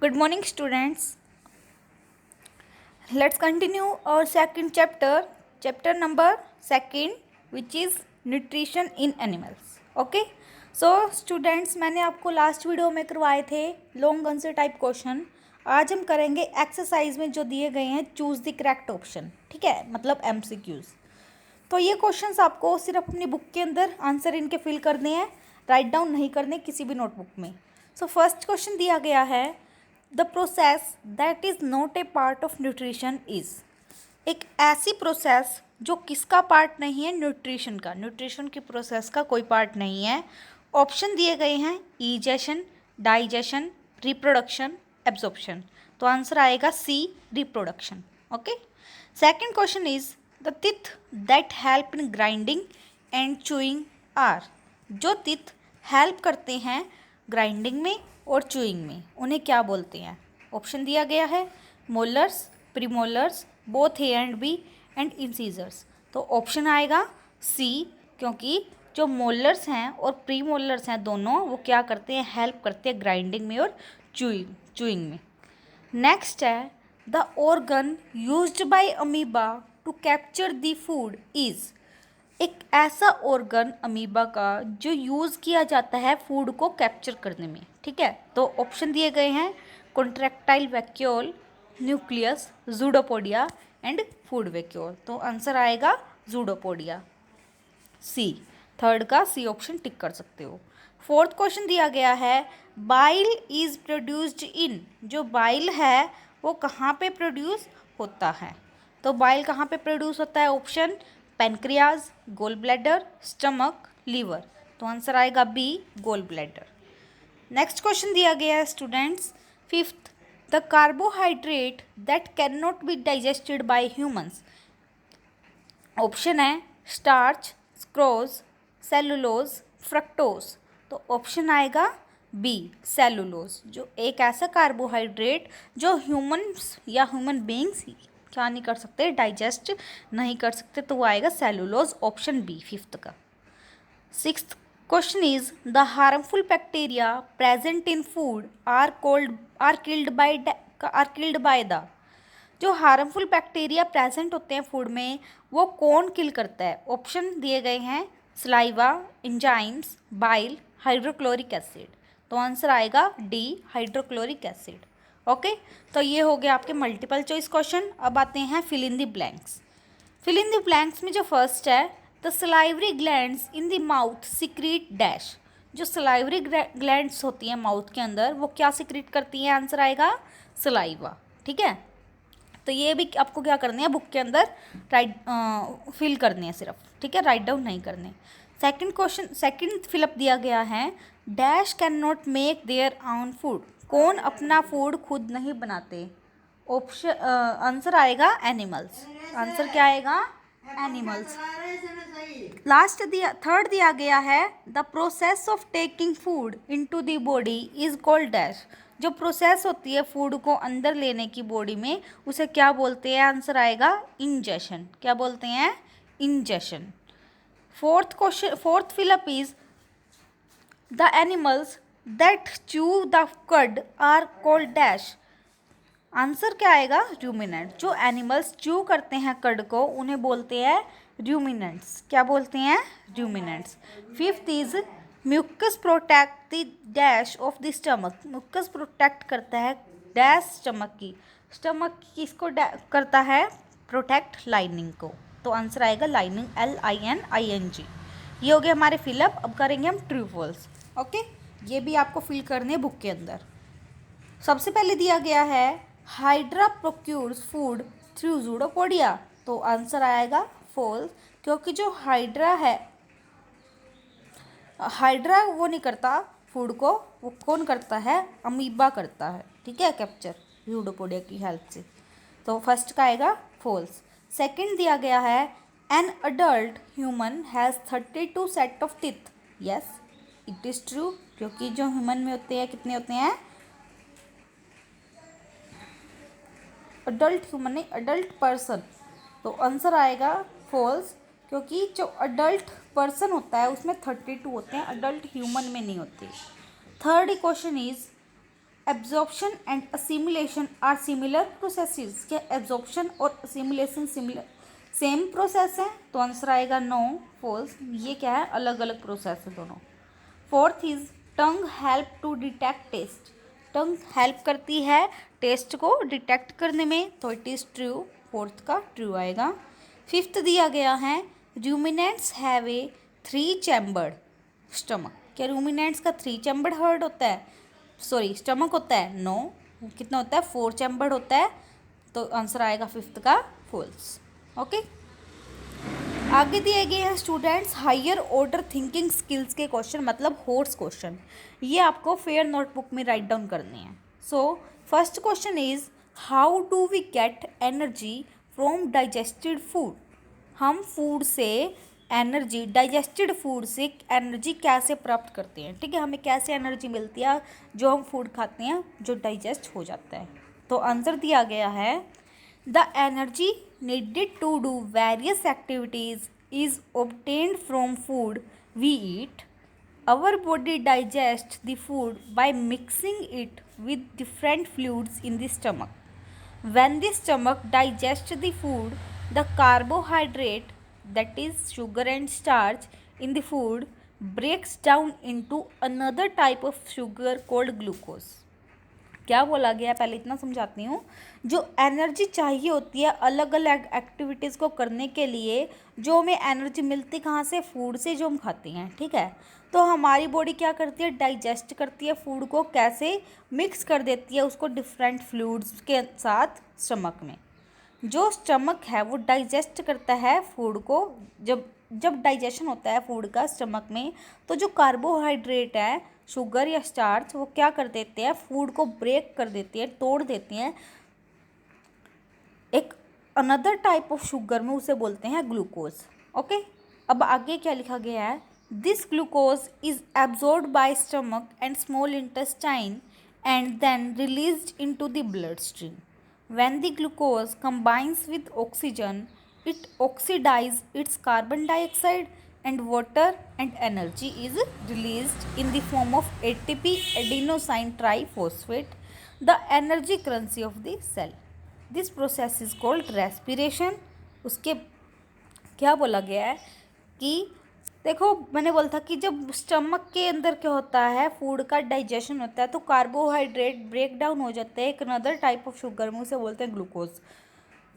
Good morning, students. Let's continue our second chapter number second, which is nutrition in animals. Okay. So students, मैंने आपको last video में करवाए थे long answer type question. आज हम करेंगे एक्सरसाइज में जो दिए गए हैं चूज द करेक्ट ऑप्शन. ठीक है, मतलब MCQs. तो ये क्वेश्चंस आपको सिर्फ अपनी बुक के अंदर आंसर इनके फिल करने हैं, राइट डाउन नहीं करने किसी भी नोटबुक में. सो फर्स्ट क्वेश्चन दिया गया है, the process that is not a part of nutrition is. एक ऐसी प्रोसेस जो किसका पार्ट नहीं है, न्यूट्रिशन का. न्यूट्रिशन की प्रोसेस का कोई पार्ट नहीं है. ऑप्शन दिए गए हैं ईजेशन, डाइजेशन, रिप्रोडक्शन, एब्जॉर्प्शन. तो आंसर आएगा C, reproduction. Okay. Second question is the teeth that help in grinding and chewing are. जो टीथ हेल्प करते हैं ग्राइंडिंग में और चूइंग में, उन्हें क्या बोलते हैं. ऑप्शन दिया गया है molars, premolars, both A and B and incisors. तो ऑप्शन आएगा सी, क्योंकि जो मोलर्स हैं और प्रीमोलर्स हैं दोनों, वो क्या करते हैं, हेल्प करते हैं ग्राइंडिंग में और चूइंग में. नेक्स्ट है the organ used by amoeba to capture the food is. एक ऐसा ऑर्गन अमीबा का जो यूज़ किया जाता है फूड को कैप्चर करने में. ठीक है, तो ऑप्शन दिए गए हैं contractile vacuole, nucleus, pseudopodia and food vacuole. तो आंसर आएगा जूडोपोडिया, सी. थर्ड का सी ऑप्शन टिक कर सकते हो. फोर्थ क्वेश्चन दिया गया है बाइल इज प्रोड्यूस्ड इन. जो बाइल है वो कहाँ पे प्रोड्यूस होता है. तो बाइल कहाँ पे प्रोड्यूस होता है. Option pancreas, gall bladder, stomach, liver. तो आंसर आएगा B, gall bladder. Next question दिया गया है students fifth, the carbohydrate that can not be digested by humans. Option है स्टार्च, स्क्रोज, सेलुलोज, फ्रक्टोज. तो ऑप्शन आएगा बी, सेलुलोज. जो एक ऐसा कार्बोहाइड्रेट जो ह्यूमंस या ह्यूमन बींग्स क्या नहीं कर सकते, डाइजेस्ट नहीं कर सकते, तो वो आएगा सेलुलोज, ऑप्शन बी फिफ्थ का. Sixth question is the harmful bacteria present in food are killed by the. जो हार्मफुल बैक्टीरिया प्रेजेंट होते हैं फूड में, वो कौन किल करता है. ऑप्शन दिए गए हैं saliva, enzymes, bile, hydrochloric acid. तो आंसर आएगा डी, हाइड्रोक्लोरिक एसिड. ओके. तो ये हो गया आपके मल्टीपल चॉइस क्वेश्चन. अब आते हैं fill in the blanks. Fill in the blanks में जो फर्स्ट है, the salivary glands in the mouth secrete dash. जो सलाइवरी ग्लैंड्स होती हैं माउथ के अंदर, वो क्या सिक्रीट करती हैं. आंसर आएगा सलाइवा. ठीक है, तो ये भी आपको क्या करने हैं, बुक के अंदर फिल करने हैं सिर्फ. ठीक है, राइट डाउन नहीं करने. सेकंड क्वेश्चन, सेकंड फिलअप दिया गया है dash can not make their own food. कौन अपना फूड खुद नहीं बनाते. ऑप्शन आंसर आएगा एनिमल्स. आंसर क्या आएगा, एनिमल्स. लास्ट थर्ड दिया गया है the process of taking food into the body is called dash. जो प्रोसेस होती है फूड को अंदर लेने की बॉडी में, उसे क्या बोलते हैं. आंसर आएगा इंजेशन. क्या बोलते हैं, ingestion. Fourth fill up is the animals that chew the कड आर कॉल्ड डैश. आंसर क्या आएगा, रूमिनेंट. जो एनिमल्स च्यू करते हैं कड को, उन्हें बोलते हैं रूमिनेंट्स. क्या बोलते हैं, ruminants. Fifth is mucus protect the dash of the stomach. Mucus protect करता है डैश स्टमक की. स्टमक किसको करता है, प्रोटेक्ट लाइनिंग को. तो आंसर आएगा लाइनिंग, LINING. ये हो गए हमारे फिलअप. अब करेंगे हम ट्रू फॉल्स. ओके, ये भी आपको फिल करने बुक के अंदर. सबसे पहले दिया गया है हाइड्रा प्रोक्यूर्स फूड थ्रू जूडोपोडिया. तो आंसर आएगा फॉल्स, क्योंकि जो हाइड्रा है, हाइड्रा वो नहीं करता फूड को, वो कौन करता है, अमीबा करता है. ठीक है, कैप्चर जूडोपोडिया की हेल्प से. तो फर्स्ट का आएगा फॉल्स. सेकंड दिया गया है an adult human has 32 set of teeth. Yes, it is true, क्योंकि जो ह्यूमन में होते हैं कितने होते हैं, अडल्ट ह्यूमन नहीं, अडल्ट पर्सन. तो आंसर आएगा फॉल्स, क्योंकि जो अडल्ट पर्सन होता है उसमें 32 होते हैं, अडल्ट ह्यूमन में नहीं होते. Third question is absorption and assimilation are similar processes. क्या एब्जॉर्प्शन और असिमिलेशन सिमिलर सेम प्रोसेस है? तो आंसर आएगा नो, फॉल्स। ये क्या है, अलग अलग प्रोसेस है दोनों। Fourth is tongue help to detect taste. Tongue help करती है टेस्ट को डिटेक्ट करने में, तो इट इज़ ट्रू, फोर्थ का ट्रू आएगा। फिफ्थ दिया गया है ruminants have a 3 chambered stomach. क्या रूमिनेंट्स का 3 चैम्बर्ड हार्ट होता है, सॉरी स्टमक होता है? नो। कितना होता है? 4 चैम्बर्ड होता है। तो आंसर आएगा फिफ्थ का फॉल्स। ओके, आगे दिए गए हैं students higher order thinking skills के क्वेश्चन, मतलब होर्स क्वेश्चन। ये आपको फेयर नोटबुक में राइट डाउन करने हैं। So first question is how do we get energy from digested food. हम फूड से एनर्जी, डाइजेस्टेड फूड से एनर्जी कैसे प्राप्त करते हैं? ठीक है, हमें कैसे एनर्जी मिलती है जो हम फूड खाते हैं जो डाइजेस्ट हो जाता है? तो आंसर दिया गया है the energy needed to do various activities is obtained from food we eat. Our body digests the food by mixing it with different fluids in the stomach. When the stomach digests the food, the carbohydrate, that is sugar and starch, in the food breaks down into another type of sugar called glucose. क्या बोला गया, पहले इतना समझाती हूँ। जो energy चाहिए होती है अलग अलग एक्टिविटीज़ को करने के लिए, जो हमें एनर्जी मिलती कहाँ से? फूड से, जो हम खाते हैं। ठीक है, तो हमारी बॉडी क्या करती है? डाइजेस्ट करती है फूड को। कैसे? मिक्स कर देती है उसको डिफरेंट फ्लूइड्स के साथ स्टमक में। जो स्टमक है वो डाइजेस्ट करता है फूड को। जब जब डाइजेशन होता है फूड का स्टमक में, तो जो कार्बोहाइड्रेट है, शुगर या स्टार्च, वो क्या कर देते हैं? फूड को ब्रेक कर देती है, तोड़ देती हैं एक अनदर टाइप ऑफ शुगर में, उसे बोलते हैं ग्लूकोज। ओके, अब आगे क्या लिखा गया है? This glucose is absorbed by stomach and small intestine and then released into the blood stream. When the glucose combines with oxygen, it oxidizes its carbon dioxide and water, and energy is released in the form of ATP, adenosine triphosphate, the energy currency of the cell. This process is called respiration. उसके क्या बोला गया है कि देखो, मैंने बोला था कि जब स्टमक के अंदर क्या होता है, फूड का डाइजेशन होता है, तो कार्बोहाइड्रेट ब्रेक डाउन हो जाते हैं एक अनदर टाइप ऑफ शुगर में, उसे बोलते हैं ग्लूकोज।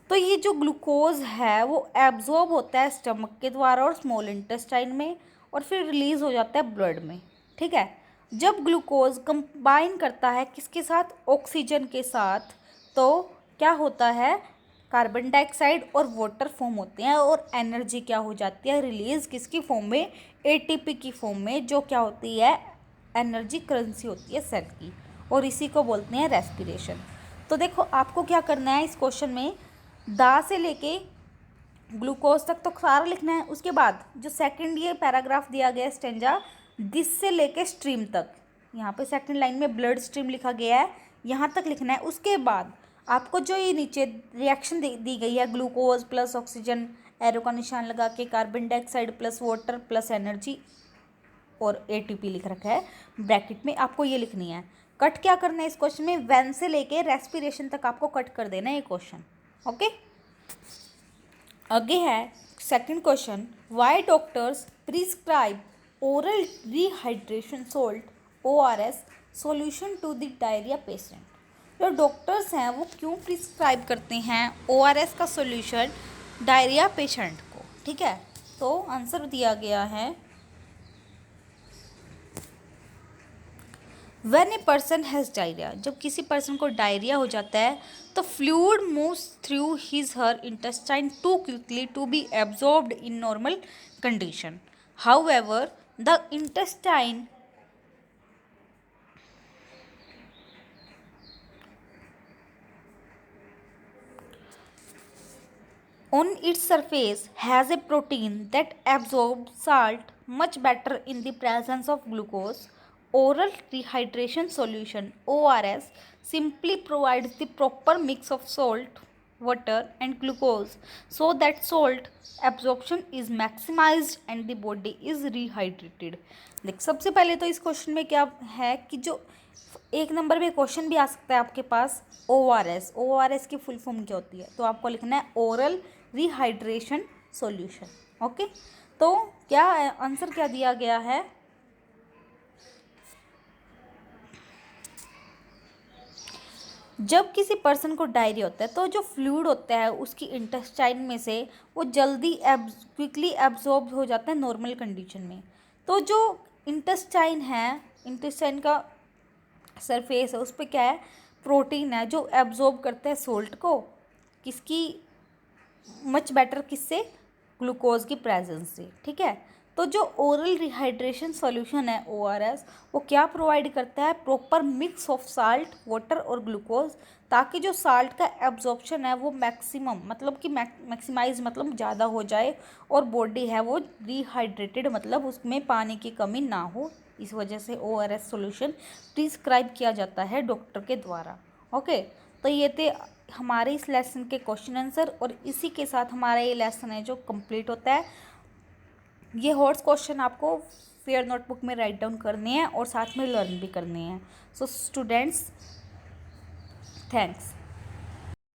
तो ये जो ग्लूकोज है वो एब्जॉर्ब होता है स्टमक के द्वारा और स्मॉल इंटेस्टाइन में, और फिर रिलीज हो जाता है ब्लड में। ठीक है, जब ग्लूकोज कंबाइन करता है किसके साथ? ऑक्सीजन के साथ, तो क्या होता है? कार्बन डाइऑक्साइड और वाटर फॉर्म होते हैं, और एनर्जी क्या हो जाती है? रिलीज किसकी फॉर्म में? एटीपी की फॉर्म में, जो क्या होती है? एनर्जी करेंसी होती है सेल की, और इसी को बोलते हैं रेस्पिरेशन। तो देखो, आपको क्या करना है इस क्वेश्चन में, दा से लेके ग्लूकोज तक तो सारा लिखना है। उसके बाद जो सेकंड ये पैराग्राफ दिया गया है स्टेंजा, दिस से लेके स्ट्रीम तक, यहाँ पे सेकंड लाइन में ब्लड स्ट्रीम लिखा गया है, यहाँ तक लिखना है। उसके बाद आपको जो ये नीचे रिएक्शन दी गई है, ग्लूकोज प्लस ऑक्सीजन, एरो का निशान लगा के, carbon dioxide plus water plus energy, और एटीपी लिख रखा है ब्रैकेट में, आपको ये लिखनी है। कट क्या करना है इस क्वेश्चन में? व्हेन से लेके रेस्पिरेशन तक आपको कट कर देना है ये क्वेश्चन। ओके, आगे है second question, why doctors prescribe oral rehydration salt ORS solution to the diarrhoea patient. जो डॉक्टर्स हैं वो क्यों प्रिस्क्राइब करते हैं ORS का सॉल्यूशन डायरिया पेशेंट को? ठीक है, तो आंसर दिया गया है when a person has diarrhoea. जब किसी पर्सन को डायरिया हो जाता है तो fluid moves through his her intestine too quickly to be absorbed in normal condition. However the intestine on its surface has a protein that absorbs salt much better in the presence of glucose. Oral rehydration solution ORS simply provides the proper mix of salt, water and glucose so that salt absorption is maximized and the body is rehydrated. देख, सबसे पहले तो इस question में क्या है कि जो एक नंबर पे क्वेश्चन भी आ सकता है आपके पास, ORS। ORS की फुल फॉर्म क्या होती है? तो आपको लिखना है ओरल रिहाइड्रेशन सॉल्यूशन। ओके, तो क्या आंसर क्या दिया गया है? जब किसी पर्सन को डायरिया होता है तो जो फ्लूइड होता है उसकी इंटेस्टाइन में से वो जल्दी क्विकली एब्जॉर्ब हो जाता है नॉर्मल कंडीशन में। तो जो इंटेस्टाइन है, इंटेस्टाइन का सरफेस है, उस पर क्या है? प्रोटीन है जो एब्जॉर्ब करता है सोल्ट को, किसकी? मच बेटर, किससे? ग्लूकोज की प्रेजेंस से। ठीक है, तो जो ओरल रिहाइड्रेशन सॉल्यूशन है ORS, वो क्या प्रोवाइड करता है? Proper mix of salt, water और ग्लूकोज, ताकि जो साल्ट का एब्जॉर्प्शन है वो मैक्सिमम, मतलब कि मैक्सिमाइज मतलब ज़्यादा हो जाए, और बॉडी है वो रिहाइड्रेटेड, मतलब उसमें पानी की कमी ना हो। इस वजह से ORS सॉल्यूशन प्रिस्क्राइब किया जाता है डॉक्टर के द्वारा। ओके, तो ये थे हमारे इस लेसन के क्वेश्चन आंसर, और इसी के साथ हमारा ये लेसन है जो कंप्लीट होता है। ये हॉट्स क्वेश्चन आपको फेयर नोटबुक में राइट डाउन करने हैं और साथ में लर्न भी करने हैं। So students, thanks.